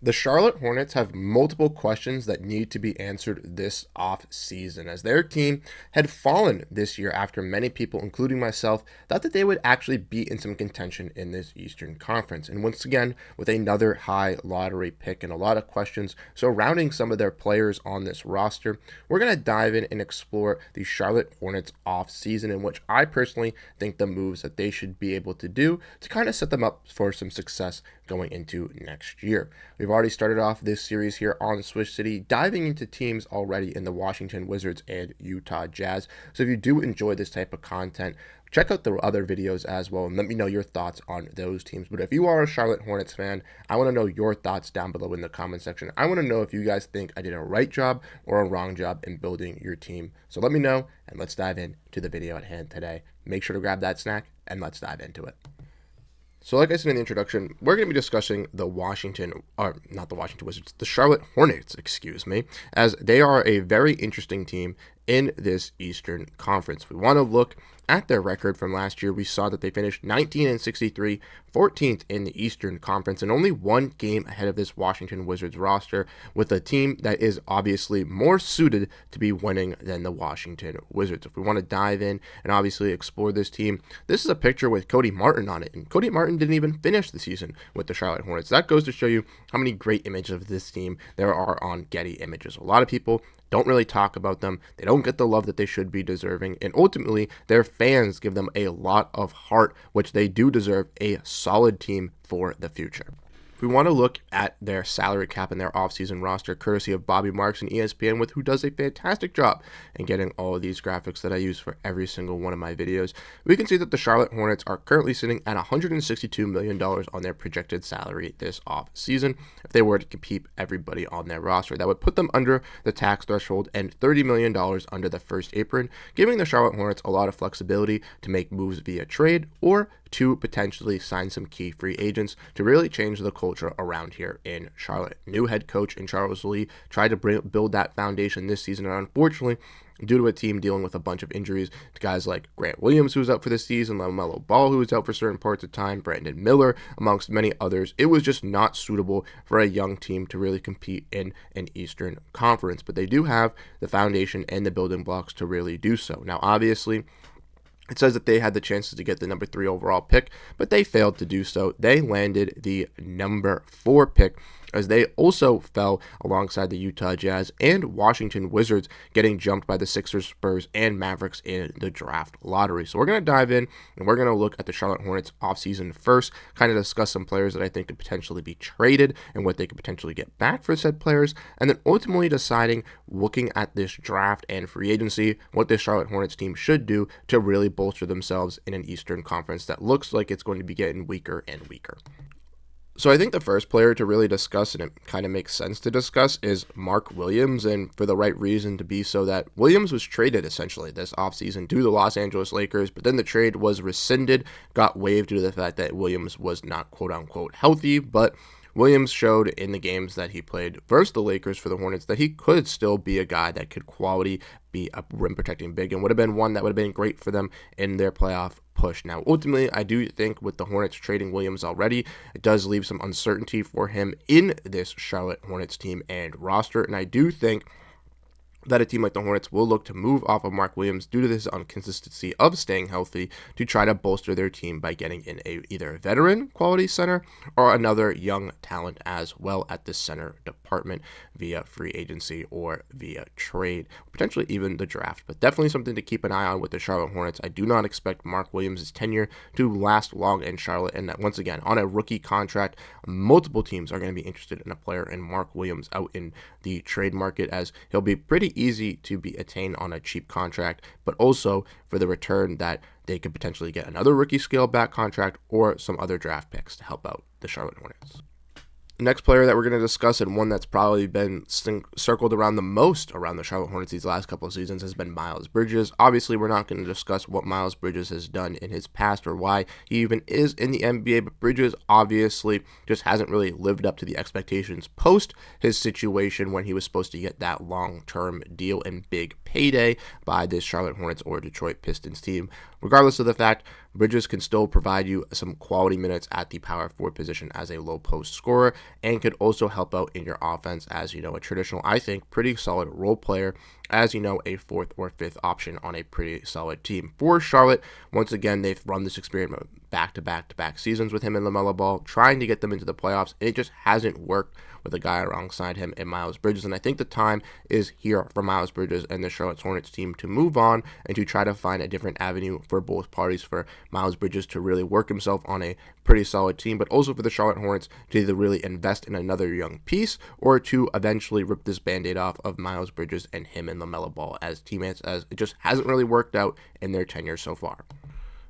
The Charlotte Hornets have multiple questions that need to be answered this off season, as their team had fallen this year after many people, including myself, thought that they would actually be in some contention in this Eastern Conference. And once again, with another high lottery pick and a lot of questions surrounding some of their players on this roster, we're going to dive in and explore the Charlotte Hornets off season, in which I personally think the moves that they should be able to do to kind of set them up for some success going into next year. We've already started off this series here on Swish City, diving into teams already in the Washington Wizards and Utah Jazz. So if you do enjoy this type of content, check out the other videos as well and let me know your thoughts on those teams. But if you are a Charlotte Hornets fan, I want to know your thoughts down below in the comment section. I want to know if you guys think I did a right job or a wrong job in building your team. So let me know, and let's dive into the video at hand today. Make sure to grab that snack, and let's dive into it. So like I said in the introduction, we're going to be discussing the Charlotte Hornets, as they are a very interesting team in this Eastern Conference. We want to look at their record from last year. We saw that they finished 19-63, 14th in the Eastern Conference, and only one game ahead of this Washington Wizards roster, with a team that is obviously more suited to be winning than the Washington Wizards. If we want to dive in and obviously explore this team, this is a picture with Cody Martin on it, and Cody Martin didn't even finish the season with the Charlotte Hornets. That goes to show you how many great images of this team there are on Getty Images. A lot of people don't really talk about them. They don't get the love that they should be deserving. And ultimately, their fans give them a lot of heart, which they do deserve a solid team for the future. We want to look at their salary cap and their offseason roster, courtesy of Bobby Marks and ESPN, who does a fantastic job in getting all of these graphics that I use for every single one of my videos. We can see that the Charlotte Hornets are currently sitting at $162 million on their projected salary this offseason. If they were to keep everybody on their roster, that would put them under the tax threshold and $30 million under the first apron, giving the Charlotte Hornets a lot of flexibility to make moves via trade or to potentially sign some key free agents to really change the culture around here in Charlotte. New head coach in Charles Lee tried to build that foundation this season, and unfortunately, due to a team dealing with a bunch of injuries to guys like Grant Williams, who's out for the season, LaMelo Ball, who was out for certain parts of time, Brandon Miller, amongst many others, it was just not suitable for a young team to really compete in an Eastern Conference. But they do have the foundation and the building blocks to really do so. Now, obviously, it says that they had the chances to get the number 3 overall pick, but they failed to do so. They landed the number 4 pick, as they also fell alongside the Utah Jazz and Washington Wizards, getting jumped by the Sixers, Spurs, and Mavericks in the draft lottery. So we're going to dive in, and we're going to look at the Charlotte Hornets offseason first, kind of discuss some players that I think could potentially be traded and what they could potentially get back for said players, and then ultimately deciding, looking at this draft and free agency, what this Charlotte Hornets team should do to really bolster themselves in an Eastern Conference that looks like it's going to be getting weaker and weaker. So I think the first player to really discuss, and it kind of makes sense to discuss, is Mark Williams, and for the right reason to be so. That Williams was traded essentially this offseason to the Los Angeles Lakers, but then the trade was rescinded, got waived due to the fact that Williams was not quote-unquote healthy, but Williams showed in the games that he played versus the Lakers for the Hornets that he could still be a guy that could quality be a rim protecting big and would have been one that would have been great for them in their playoff push. Now, ultimately, I do think with the Hornets trading Williams already, it does leave some uncertainty for him in this Charlotte Hornets team and roster, and I do think that a team like the Hornets will look to move off of Mark Williams due to this inconsistency of staying healthy to try to bolster their team by getting in either a veteran quality center or another young talent as well at the center department via free agency or via trade, potentially even the draft. But definitely something to keep an eye on with the Charlotte Hornets. I do not expect Mark Williams' tenure to last long in Charlotte, and that once again, on a rookie contract, multiple teams are going to be interested in a player in Mark Williams out in the trade market, as he'll be pretty easy to be attained on a cheap contract, but also for the return that they could potentially get another rookie scale back contract or some other draft picks to help out the Charlotte Hornets. Next player that we're going to discuss, and one that's probably been circled around the most around the Charlotte Hornets these last couple of seasons, has been Miles Bridges. Obviously, we're not going to discuss what Miles Bridges has done in his past or why he even is in the NBA, but Bridges obviously just hasn't really lived up to the expectations post his situation when he was supposed to get that long-term deal and big payday by this Charlotte Hornets or Detroit Pistons team. Regardless of the fact, Bridges can still provide you some quality minutes at the power forward position as a low post scorer and could also help out in your offense as, a traditional, I think, pretty solid role player, as, a fourth or fifth option on a pretty solid team. For Charlotte, once again, they've run this experiment back-to-back seasons with him and LaMelo Ball, trying to get them into the playoffs, and it just hasn't worked with a guy alongside him in Miles Bridges. And I think the time is here for Miles Bridges and the Charlotte Hornets team to move on and to try to find a different avenue for both parties, for Miles Bridges to really work himself on a pretty solid team, but also for the Charlotte Hornets to either really invest in another young piece or to eventually rip this band-aid off of Miles Bridges and him and LaMelo Ball as teammates, as it just hasn't really worked out in their tenure so far.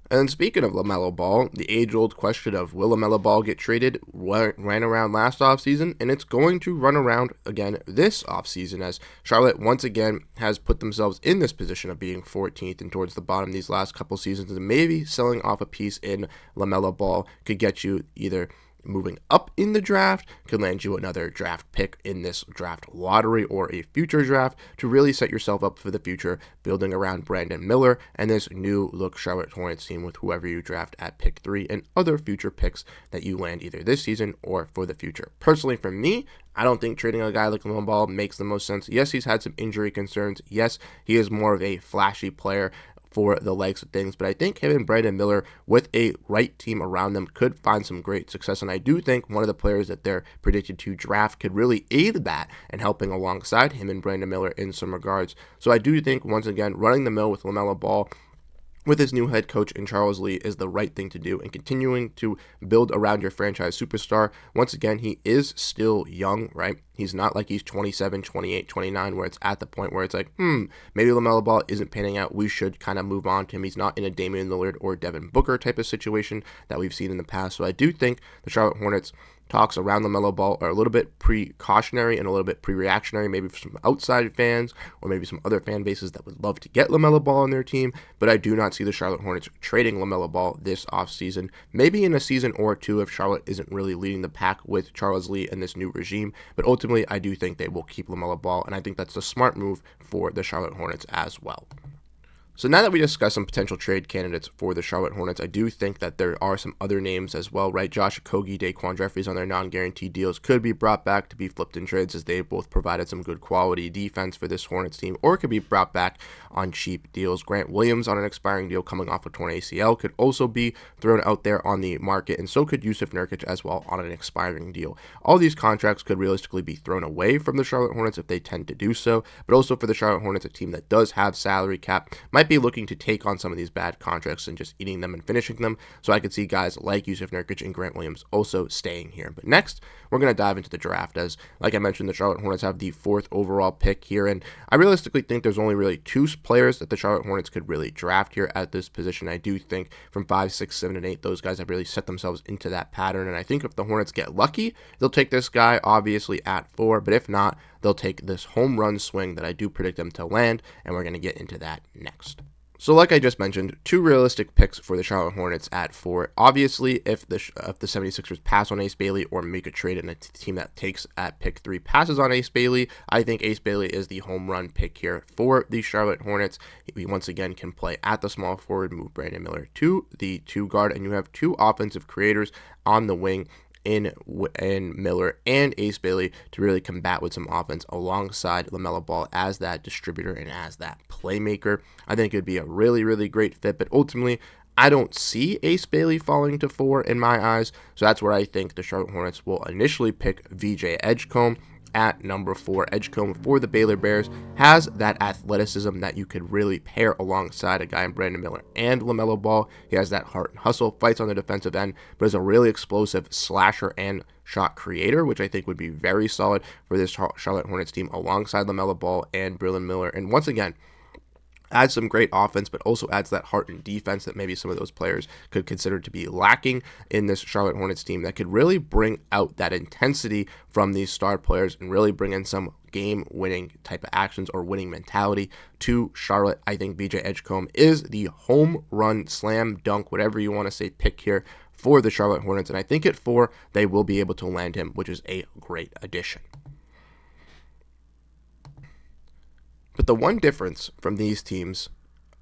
And speaking of LaMelo Ball, the age-old question of will LaMelo Ball get traded ran around last offseason, and it's going to run around again this offseason, as Charlotte once again has put themselves in this position of being 14th and towards the bottom these last couple seasons, and maybe selling off a piece in LaMelo Ball could get you either moving up in the draft, could land you another draft pick in this draft lottery or a future draft to really set yourself up for the future, building around Brandon Miller and this new look Charlotte Hornets team with whoever you draft at pick 3 and other future picks that you land either this season or for the future. Personally, for me, I don't think trading a guy like LaMelo Ball makes the most sense. Yes, he's had some injury concerns. Yes, he is more of a flashy player for the legs of things, but I think him and Brandon Miller, with a right team around them, could find some great success, and I do think one of the players that they're predicted to draft could really aid that and helping alongside him and Brandon Miller in some regards. So I do think, once again, running the mill with LaMelo Ball with his new head coach in Charles Lee is the right thing to do, and continuing to build around your franchise superstar. Once again, he is still young, right? He's not like he's 27, 28, 29, where it's at the point where it's like, maybe LaMelo Ball isn't panning out. We should kind of move on to him. He's not in a Damian Lillard or Devin Booker type of situation that we've seen in the past. So I do think the Charlotte Hornets talks around LaMelo Ball are a little bit precautionary and a little bit pre-reactionary, maybe for some outside fans or maybe some other fan bases that would love to get LaMelo Ball on their team, but I do not see the Charlotte Hornets trading LaMelo Ball this offseason. Maybe in a season or two if Charlotte isn't really leading the pack with Charles Lee and this new regime, but ultimately I do think they will keep LaMelo Ball, and I think that's a smart move for the Charlotte Hornets as well. So now that we discussed some potential trade candidates for the Charlotte Hornets, I do think that there are some other names as well, right? Josh Okogie, Daquan Jeffries on their non-guaranteed deals could be brought back to be flipped in trades, as they both provided some good quality defense for this Hornets team, or could be brought back on cheap deals. Grant Williams on an expiring deal coming off a torn ACL could also be thrown out there on the market, and so could Yusuf Nurkic as well on an expiring deal. All these contracts could realistically be thrown away from the Charlotte Hornets if they tend to do so, but also for the Charlotte Hornets, a team that does have salary cap, might be looking to take on some of these bad contracts and just eating them and finishing them. So I could see guys like Yusuf Nurkic and Grant Williams also staying here. But next, we're going to dive into the draft, as, like I mentioned, the Charlotte Hornets have the 4th overall pick here, and I realistically think there's only really 2 players that the Charlotte Hornets could really draft here at this position. I do think from 5, 6, 7, and 8, those guys have really set themselves into that pattern, and I think if the Hornets get lucky, they'll take this guy obviously at 4, but if not, they'll take this home run swing that I do predict them to land, and we're going to get into that next. So like I just mentioned, 2 realistic picks for the Charlotte Hornets at 4. Obviously, if the 76ers pass on Ace Bailey or make a trade and a team that takes at pick 3 passes on Ace Bailey, I think Ace Bailey is the home run pick here for the Charlotte Hornets. He once again can play at the small forward, move Brandon Miller to the 2 guard, and you have 2 offensive creators on the wing in Miller and Ace Bailey to really combat with some offense alongside LaMelo Ball as that distributor and as that playmaker. I think it would be a really, really great fit, but ultimately, I don't see Ace Bailey falling to 4 in my eyes, so that's where I think the Charlotte Hornets will initially pick VJ Edgecombe at number 4. Edgecombe for the Baylor Bears has that athleticism that you could really pair alongside a guy in Brandon Miller and LaMelo Ball. He has that heart and hustle, fights on the defensive end, but is a really explosive slasher and shot creator, which I think would be very solid for this Charlotte Hornets team alongside LaMelo Ball and Brandon Miller. And once again, adds some great offense, but also adds that heart and defense that maybe some of those players could consider to be lacking in this Charlotte Hornets team, that could really bring out that intensity from these star players and really bring in some game-winning type of actions or winning mentality to Charlotte. I think VJ Edgecombe is the home run, slam dunk, whatever you want to say, pick here for the Charlotte Hornets, and I think at 4, they will be able to land him, which is a great addition. But the one difference from these teams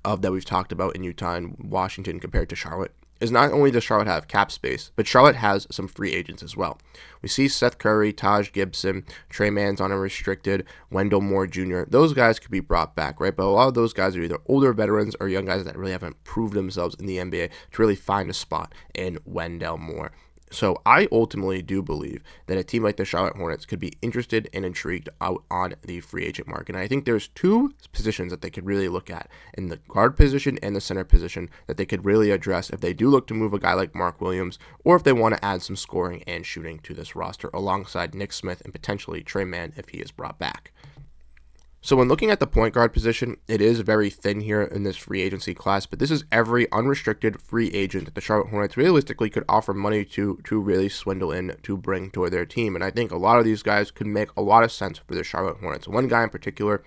of that we've talked about in Utah and Washington compared to Charlotte is not only does Charlotte have cap space, but Charlotte has some free agents as well. We see Seth Curry, Taj Gibson, Trey Mann's on a restricted, Wendell Moore Jr. Those guys could be brought back, right? But a lot of those guys are either older veterans or young guys that really haven't proved themselves in the NBA to really find a spot in Wendell Moore. So I ultimately do believe that a team like the Charlotte Hornets could be interested and intrigued out on the free agent market. And I think there's two positions that they could really look at in the guard position and the center position that they could really address if they do look to move a guy like Mark Williams, or if they want to add some scoring and shooting to this roster alongside Nick Smith and potentially Trey Mann if he is brought back. So when looking at the point guard position, it is very thin here in this free agency class, but this is every unrestricted free agent that the Charlotte Hornets realistically could offer money to really swindle in to bring to their team. And I think a lot of these guys could make a lot of sense for the Charlotte Hornets. One guy in particular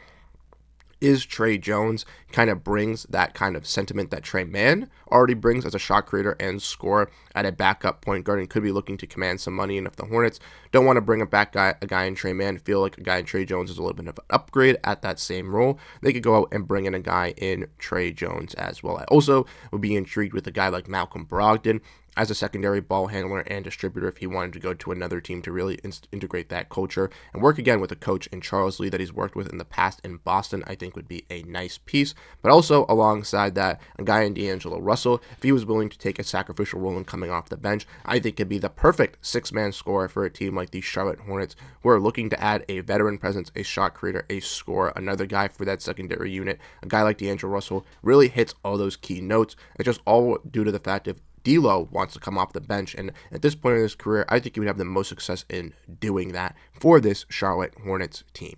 is Trey Jones. Kind of brings that kind of sentiment that Trey Mann already brings as a shot creator and scorer at a backup point guard, and could be looking to command some money. And if the Hornets don't want to bring a guy in Trey Mann, feel like a guy in Trey Jones is a little bit of an upgrade at that same role, they could go out and bring in a guy in Trey Jones as well. I also would be intrigued with a guy like Malcolm Brogdon as a secondary ball handler and distributor if he wanted to go to another team to really integrate that culture and work again with a coach in Charles Lee that he's worked with in the past in Boston. I think would be a nice piece. But also alongside that, a guy in D'Angelo Russell, if he was willing to take a sacrificial role in coming off the bench, I think could be the perfect six-man scorer for a team like the Charlotte Hornets, who are looking to add a veteran presence, a shot creator, a scorer, another guy for that secondary unit. A guy like D'Angelo Russell really hits all those key notes. It's just all due to the fact of D'Lo wants to come off the bench, and at this point in his career, I think he would have the most success in doing that for this Charlotte Hornets team.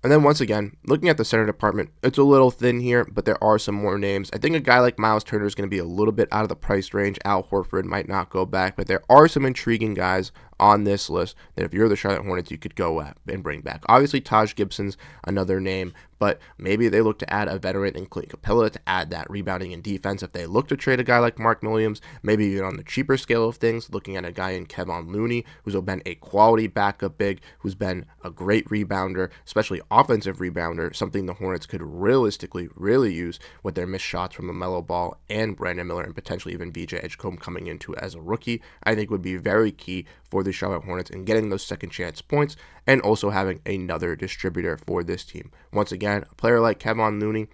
And then once again, looking at the center department, it's a little thin here, but there are some more names. I think a guy like Miles Turner is going to be a little bit out of the price range. Al Horford might not go back, but there are some intriguing guys on this list that if you're the Charlotte Hornets, you could go at and bring back. Obviously, Taj Gibson's another name, but maybe they look to add a veteran in Clint Capella to add that rebounding and defense. If they look to trade a guy like Mark Williams, maybe even on the cheaper scale of things, looking at a guy in Kevon Looney, who's been a quality backup big, who's been a great rebounder, especially offensive rebounder, something the Hornets could realistically really use with their missed shots from LaMelo Ball and Brandon Miller, and potentially even VJ Edgecombe coming into as a rookie. I think would be very key for the Charlotte Hornets in getting those second chance points and also having another distributor for this team. Once again, a player like Kevon Looney,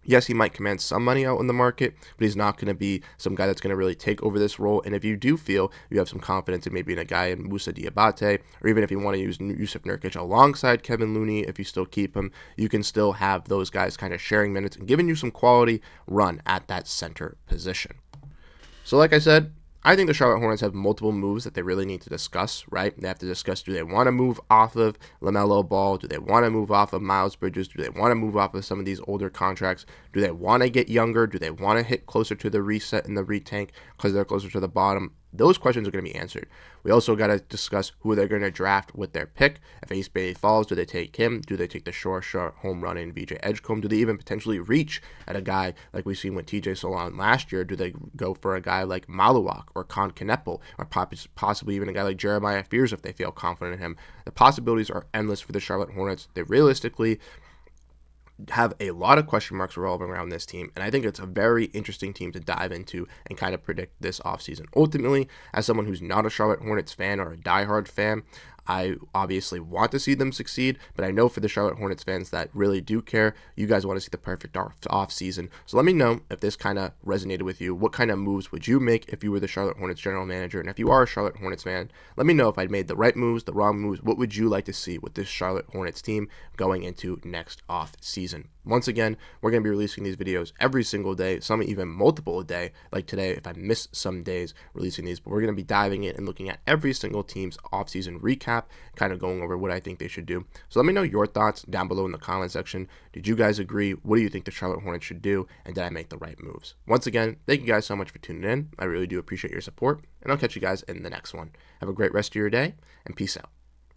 yes, he might command some money out in the market, but he's not going to be some guy that's going to really take over this role. And if you do feel you have some confidence in maybe in a guy in Moussa Diabate, or even if you want to use Yusuf Nurkic alongside Kevin Looney, if you still keep him, you can still have those guys kind of sharing minutes and giving you some quality run at that center position. So like I said, I think the Charlotte Hornets have multiple moves that they really need to discuss, right? They have to discuss, do they want to move off of LaMelo Ball? Do they want to move off of Miles Bridges? Do they want to move off of some of these older contracts? Do they want to get younger? Do they want to hit closer to the reset and the retank because they're closer to the bottom? Those questions are going to be answered. We also got to discuss who they're going to draft with their pick. If Ace Bailey falls, do they take him? Do they take the short home run in VJ Edgecombe? Do they even potentially reach at a guy like we've seen with TJ Solon last year? Do they go for a guy like Maluak or Con Knepel, or possibly even a guy like Jeremiah Fears if they feel confident in him? The possibilities are endless for the Charlotte Hornets. They realistically have a lot of question marks revolving around this team, and I think it's a very interesting team to dive into and kind of predict this offseason. Ultimately, as someone who's not a Charlotte Hornets fan or a diehard fan, I obviously want to see them succeed, but I know for the Charlotte Hornets fans that really do care, you guys want to see the perfect off season. So let me know if this kind of resonated with you. What kind of moves would you make if you were the Charlotte Hornets general manager? And if you are a Charlotte Hornets fan, let me know if I made the right moves, the wrong moves. What would you like to see with this Charlotte Hornets team going into next off season? Once again, we're going to be releasing these videos every single day, some even multiple a day, like today if I miss some days releasing these, but we're going to be diving in and looking at every single team's offseason recap, kind of going over what I think they should do. So let me know your thoughts down below in the comment section. Did you guys agree? What do you think the Charlotte Hornets should do? And did I make the right moves? Once again, thank you guys so much for tuning in. I really do appreciate your support, and I'll catch you guys in the next one. Have a great rest of your day, and peace out.